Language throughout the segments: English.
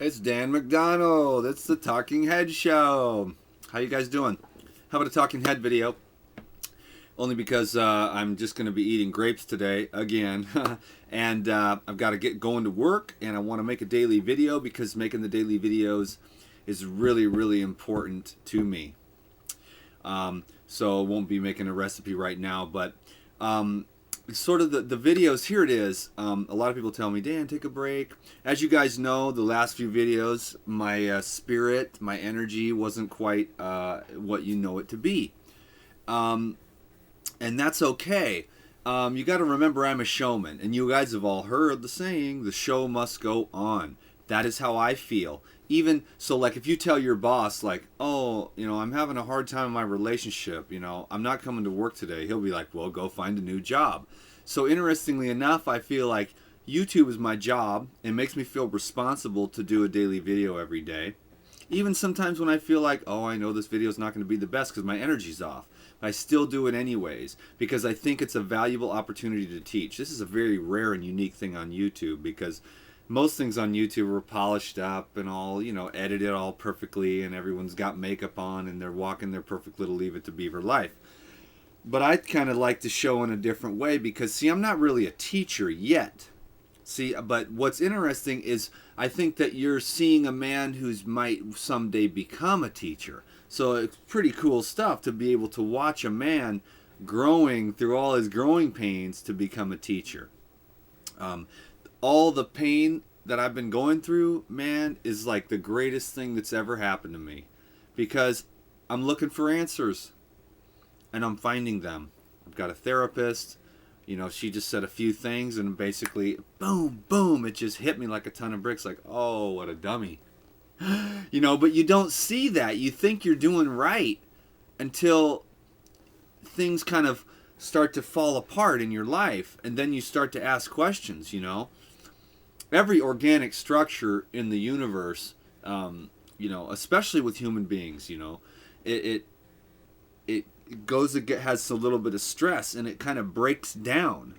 It's Dan McDonald. It's the Talking Head Show. How you guys doing? How about a Talking Head video? Only because I'm just going to be eating grapes today again. And I've got to get going to work, and I want to make a daily video because making the daily videos is really, really important to me. So I won't be making a recipe right now, but sort of the videos, here it is. A lot of people tell me, Dan, take a break. As you guys know, the last few videos, my spirit, my energy wasn't quite what you know it to be. And that's okay. You got to remember I'm a showman, and you guys have all heard the saying, the show must go on. That is how I feel. Even so, like if you tell your boss, like, oh, I'm having a hard time in my relationship, I'm not coming to work today, he'll be like, well, go find a new job. So interestingly enough, I feel like YouTube is my job. It makes me feel responsible to do a daily video every day. Even sometimes when I feel like, oh, I know this video is not going to be the best because my energy's off. I still do it anyways because I think it's a valuable opportunity to teach. This is a very rare and unique thing on YouTube because most things on YouTube are polished up and all, edited all perfectly, and everyone's got makeup on and they're walking their perfect little Leave It to Beaver life. But I kind of like to show in a different way because, see, I'm not really a teacher yet. See, but what's interesting is I think that you're seeing a man who's might someday become a teacher. So it's pretty cool stuff to be able to watch a man growing through all his growing pains to become a teacher. All the pain that I've been going through, man, is like the greatest thing that's ever happened to me because I'm looking for answers and I'm finding them. I've got a therapist. She just said a few things and basically, boom, boom, it just hit me like a ton of bricks. Like, oh, what a dummy. But you don't see that. You think you're doing right until things kind of start to fall apart in your life. And then you start to ask questions, Every organic structure in the universe, especially with human beings, it has a little bit of stress and it kind of breaks down.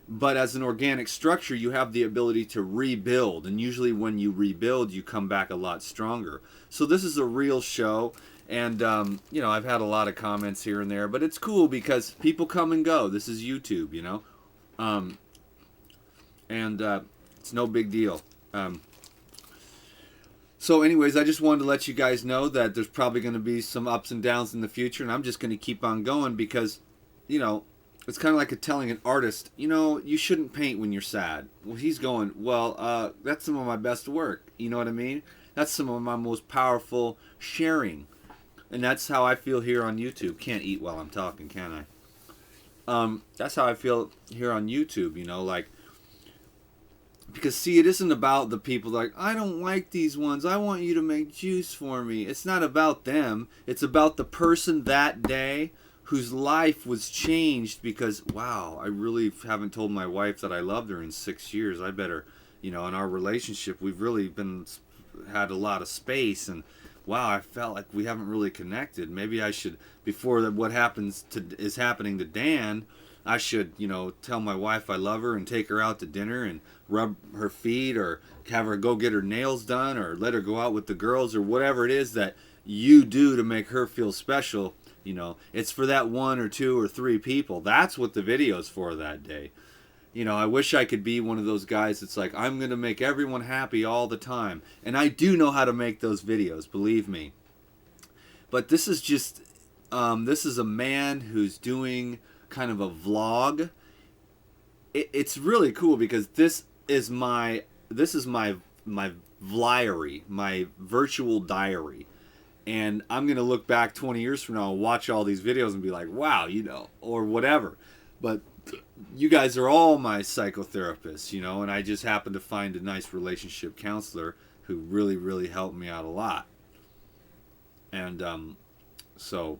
But as an organic structure, you have the ability to rebuild, and usually when you rebuild, you come back a lot stronger. So this is a real show, and I've had a lot of comments here and there, but it's cool because people come and go. This is YouTube, and it's no big deal. So anyways, I just wanted to let you guys know that there's probably going to be some ups and downs in the future, and I'm just going to keep on going because, it's kind of like telling an artist, you shouldn't paint when you're sad. Well, he's going, well, that's some of my best work. You know what I mean? That's some of my most powerful sharing. And that's how I feel here on YouTube. Can't eat while I'm talking, can I? That's how I feel here on YouTube, because, see, it isn't about the people like, I don't like these ones. I want you to make juice for me. It's not about them. It's about the person that day whose life was changed because, wow, I really haven't told my wife that I loved her in 6 years. I better, in our relationship, we've really had a lot of space, and wow, I felt like we haven't really connected. Maybe I should, before what is happening to Dan, I should, tell my wife I love her and take her out to dinner and rub her feet or have her go get her nails done or let her go out with the girls or whatever it is that you do to make her feel special. It's for that one or two or three people. That's what the video's for that day. I wish I could be one of those guys that's like, I'm going to make everyone happy all the time. And I do know how to make those videos, believe me. But this is just, this is a man who's doing kind of a vlog. It's really cool because this is my vliery, my virtual diary. And I'm going to look back 20 years from now and watch all these videos and be like, wow, or whatever. But you guys are all my psychotherapists, and I just happen to find a nice relationship counselor who really, really helped me out a lot. And so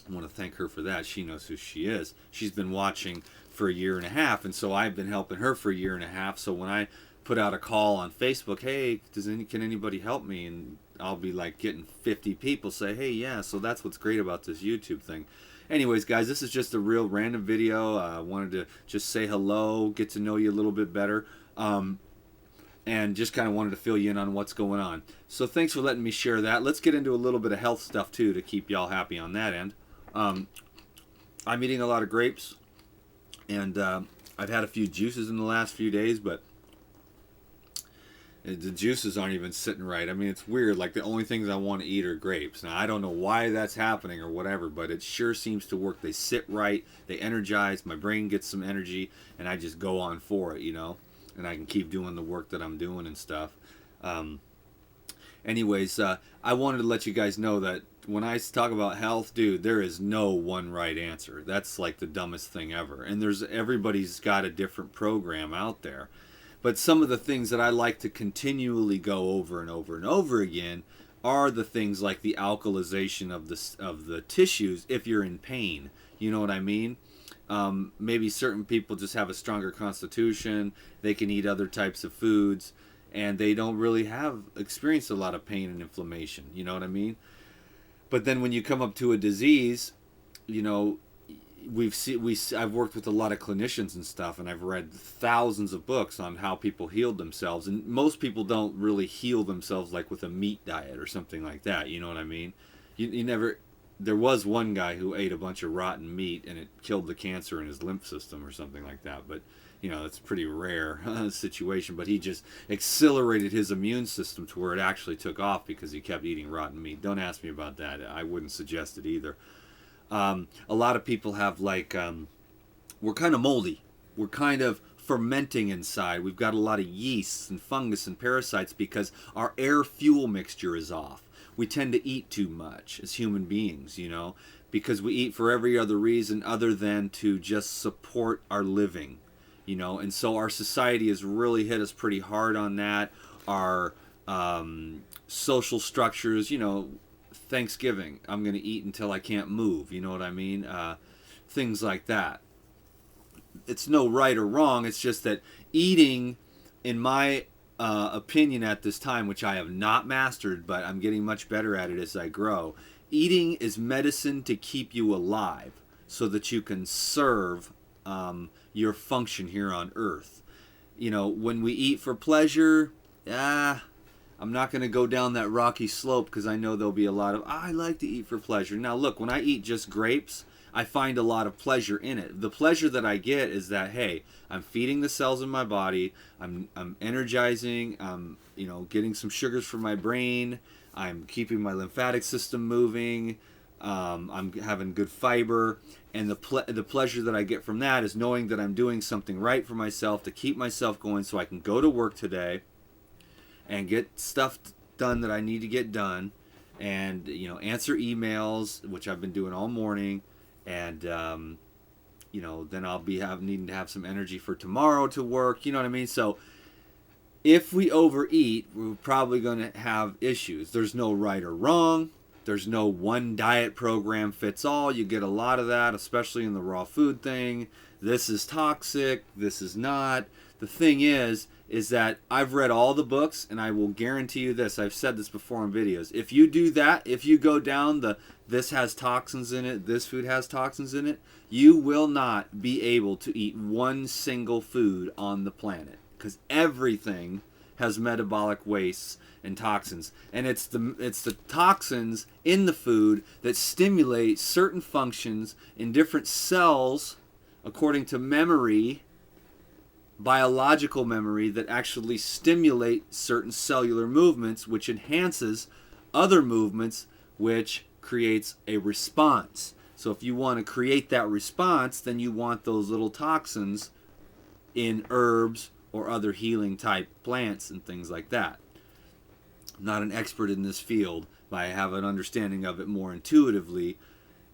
I want to thank her for that. She knows who she is. She's been watching for a year and a half, and so I've been helping her for a year and a half. So when I put out a call on Facebook, hey, can anybody help me? And I'll be like getting 50 people say, hey, yeah. So that's what's great about this YouTube thing. Anyways, guys, this is just a real random video. I wanted to just say hello, get to know you a little bit better. and just kind of wanted to fill you in on what's going on. So thanks for letting me share that. Let's get into a little bit of health stuff too to keep y'all happy on that end. I'm eating a lot of grapes, and I've had a few juices in the last few days, but the juices aren't even sitting right. I mean, it's weird. Like, the only things I want to eat are grapes. Now, I don't know why that's happening or whatever, but it sure seems to work. They sit right, they energize, my brain gets some energy, and I just go on for it, and I can keep doing the work that I'm doing and stuff. Anyways, I wanted to let you guys know that when I talk about health, dude, there is no one right answer. That's like the dumbest thing ever. And everybody's got a different program out there. But some of the things that I like to continually go over and over and over again are the things like the alkalization of the tissues if you're in pain. You know what I mean? Maybe certain people just have a stronger constitution. They can eat other types of foods, and they don't really have experienced a lot of pain and inflammation. You know what I mean? But then when you come up to a disease, I've worked with a lot of clinicians and stuff, and I've read thousands of books on how people healed themselves, and most people don't really heal themselves like with a meat diet or something like that. You know what I mean? You never. There was one guy who ate a bunch of rotten meat and it killed the cancer in his lymph system or something like that. But it's a pretty rare situation. But he just accelerated his immune system to where it actually took off because he kept eating rotten meat. Don't ask me about that. I wouldn't suggest it either. A lot of people have we're kind of moldy. We're kind of fermenting inside. We've got a lot of yeasts and fungus and parasites because our air fuel mixture is off. We tend to eat too much as human beings, because we eat for every other reason other than to just support our living, and so our society has really hit us pretty hard on that. Our social structures, Thanksgiving, I'm going to eat until I can't move. You know what I mean? Things like that. It's no right or wrong. It's just that eating, in my opinion at this time, which I have not mastered, but I'm getting much better at it as I grow, eating is medicine to keep you alive so that you can serve your function here on earth. When we eat for pleasure, I'm not going to go down that rocky slope because I know there'll be a lot of, I like to eat for pleasure. Now, look, when I eat just grapes, I find a lot of pleasure in it. The pleasure that I get is that, hey, I'm feeding the cells in my body, I'm energizing, I'm getting some sugars for my brain, I'm keeping my lymphatic system moving, I'm having good fiber, and the pleasure that I get from that is knowing that I'm doing something right for myself to keep myself going so I can go to work today and get stuff done that I need to get done, and answer emails, which I've been doing all morning, and then I'll be needing to have some energy for tomorrow to work. You know what I mean? So if we overeat, we're probably going to have issues. There's no right or wrong. There's no one diet program fits all. You get a lot of that, especially in the raw food thing. This is toxic. This is not. The thing is that I've read all the books, and I will guarantee you this. I've said this before in videos. If you do that, if you go down this has toxins in it, this food has toxins in it, you will not be able to eat one single food on the planet because everything has metabolic wastes and toxins. And it's the toxins in the food that stimulate certain functions in different cells according to memory, biological memory, that actually stimulate certain cellular movements, which enhances other movements, which creates a response. So if you want to create that response, then you want those little toxins in herbs or other healing type plants and things like that. I'm not an expert in this field, but I have an understanding of it more intuitively.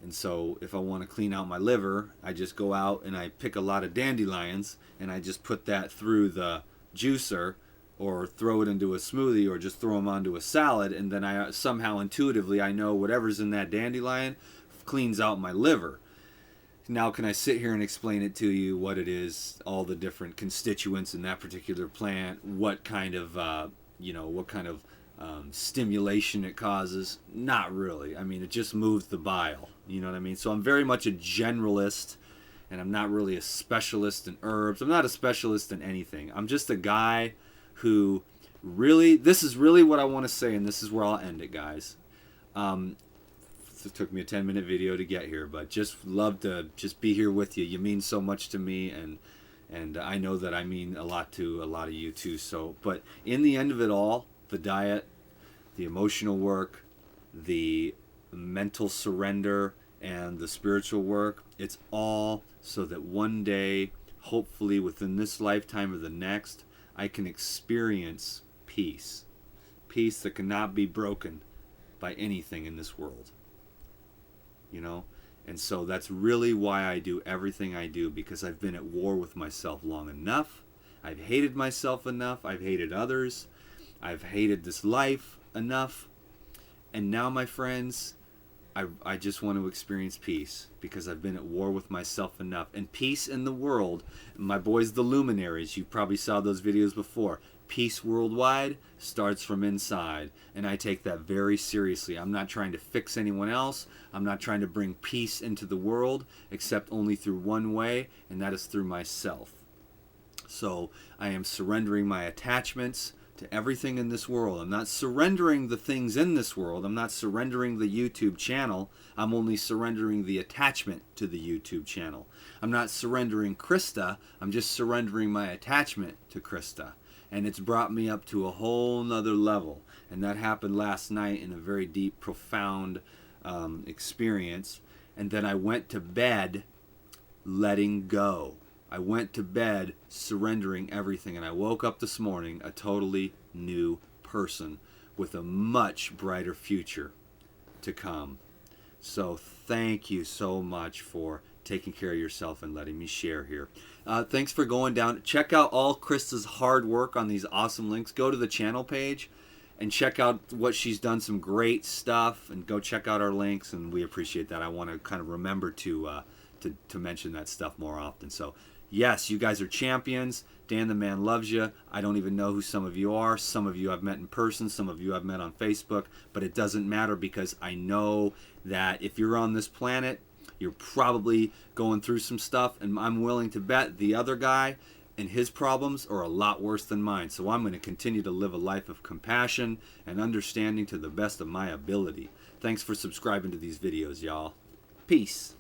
And so if I want to clean out my liver, I just go out and I pick a lot of dandelions and I just put that through the juicer or throw it into a smoothie or just throw them onto a salad, and then I somehow intuitively I know whatever's in that dandelion cleans out my liver. Now can I sit here and explain it to you, what it is, all the different constituents in that particular plant, what kind of stimulation it causes? Not really. I mean, it just moves the bile. You know what I mean? So I'm very much a generalist, and I'm not really a specialist in herbs. I'm not a specialist in anything. I'm just a guy who really, this is really what I want to say, and this is where I'll end it, guys. It took me a 10-minute video to get here, but just love to just be here with you. You mean so much to me, and I know that I mean a lot to a lot of you too. So, but in the end of it all, the diet, the emotional work, the mental surrender, and the spiritual work, it's all so that one day, hopefully within this lifetime or the next, I can experience peace. Peace that cannot be broken by anything in this world. You know? And so that's really why I do everything I do, because I've been at war with myself long enough. I've hated myself enough. I've hated others. I've hated this life enough. And now, my friends, I just want to experience peace, because I've been at war with myself enough. And peace in the world, my boys the Luminaries, you probably saw those videos before. Peace worldwide starts from inside, and I take that very seriously. I'm not trying to fix anyone else. I'm not trying to bring peace into the world, except only through one way, and that is through myself. So I am surrendering my attachments to everything in this world. I'm not surrendering the things in this world. I'm not surrendering the YouTube channel. I'm only surrendering the attachment to the YouTube channel. I'm not surrendering Krista. I'm just surrendering my attachment to Krista. And it's brought me up to a whole nother level. And that happened last night in a very deep, profound experience. And then I went to bed letting go. I went to bed surrendering everything, and I woke up this morning a totally new person with a much brighter future to come. So thank you so much for taking care of yourself and letting me share here. Thanks for going down. Check out all Krista's hard work on these awesome links. Go to the channel page and check out what she's done, some great stuff, and go check out our links, and we appreciate that. I want to kind of remember to mention that stuff more often. So yes, you guys are champions. Dan the Man loves you. I don't even know who some of you are. Some of you I've met in person. Some of you I've met on Facebook. But it doesn't matter, because I know that if you're on this planet, you're probably going through some stuff. And I'm willing to bet the other guy and his problems are a lot worse than mine. So I'm going to continue to live a life of compassion and understanding to the best of my ability. Thanks for subscribing to these videos, y'all. Peace.